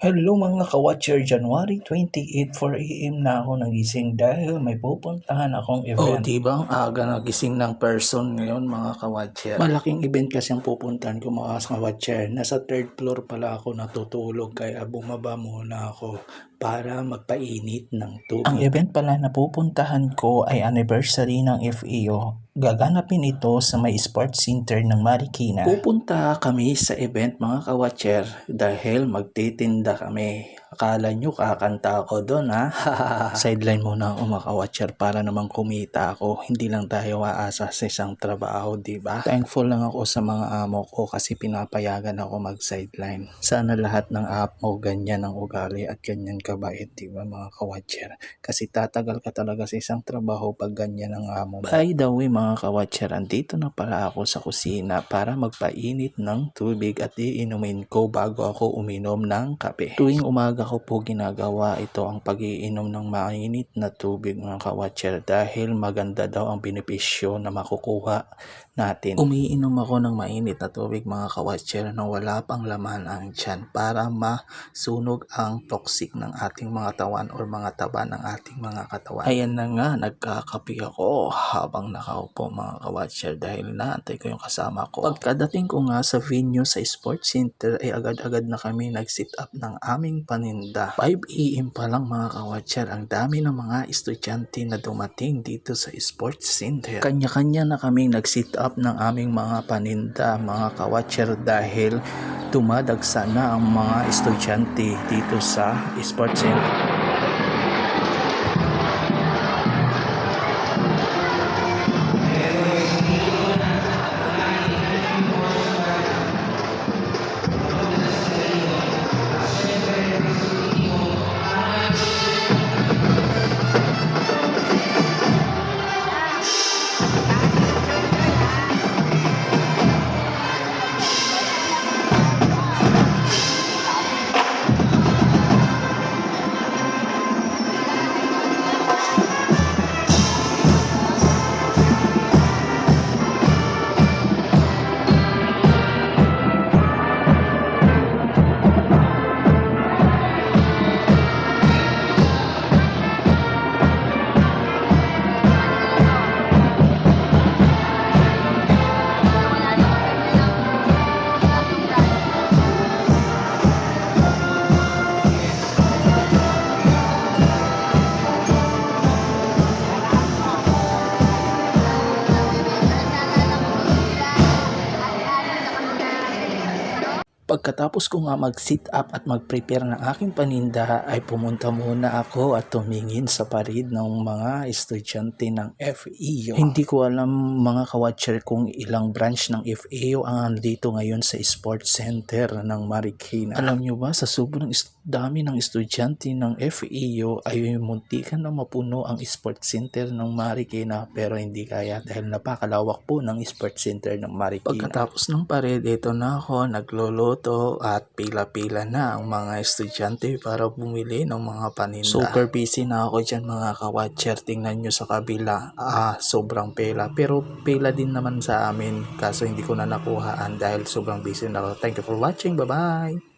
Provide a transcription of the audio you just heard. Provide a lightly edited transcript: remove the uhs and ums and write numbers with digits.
Hello mga ka-watcher, January 28, 4 AM na ako nagising dahil may pupuntahan akong event. Di ba ang aga nagising ng person ngayon mga ka-watcher? Malaking event kasi ang pupuntahan ko mga ka-watcher. Nasa third floor pala ako natutulog kaya bumaba muna ako para magpainit ng tubig. Ang event pala na pupuntahan ko ay anniversary ng FEO. Gaganapin ito sa may sports center ng Marikina. Pupunta kami sa event mga ka-watcher dahil magtitinda kami. Akala nyo kakanta ako doon ha? Sideline muna ako mga ka-watcher para naman kumita ako. Hindi lang tayo aasa sa isang trabaho, di ba? Thankful lang ako sa mga amo ko kasi pinapayagan ako mag-sideline. Sana lahat ng amo ganyan ang ugali at ganyan kabait, di ba mga ka-watcher? Kasi tatagal ka talaga sa isang trabaho pag ganyan ang amo. By the way mga ka-watcher, andito na pala ako sa kusina para magpainit ng tubig at iinumin ko bago ako uminom ng kape. Tuwing umaga ko po ginagawa ito ang pag-iinom ng mainit na tubig mga ka-watcher dahil maganda daw ang benepisyo na makukuha natin. Umiinom ako ng mainit na tubig mga ka-watcher na wala pang laman ang tiyan para masunog ang toxic ng ating mga tawan or mga taba ng ating mga katawan. Ayan na nga, nagkakape ako habang nakaupo mga ka-watcher dahil naantay ko yung kasama ko. Pagkadating ko nga sa venue sa sports center ay agad-agad na kami nag-sit up ng aming paninda. 5 AM pa lang mga ka-watcher, ang dami ng mga estudyante na dumating dito sa sports center. Kanya-kanya na kaming nag-sit up ng aming mga paninda mga ka-watcher dahil dumadagsa na ang mga estudyante dito sa sports center. Pagkatapos ko nga mag-sit up at mag-prepare ng aking paninda ay pumunta muna ako at tumingin sa parid ng mga estudyante ng FEO. Hindi ko alam mga ka-watcher kung ilang branch ng FEO ang andito ngayon sa sports center ng Marikina. Alam nyo ba sa sobrang dami ng estudyante ng FEO ay muntikan na mapuno ang sports center ng Marikina pero hindi kaya dahil napakalawak po ng sports center ng Marikina. Pagkatapos ng parid, ito na ako nagluluto at pila-pila na ang mga estudyante para bumili ng mga paninda. Super busy na ako dyan mga ka-watcher. Tingnan nyo sa kabila. Sobrang pila. Pero pila din naman sa amin kaso hindi ko na nakuhaan dahil sobrang busy na ako. Thank you for watching. Bye-bye!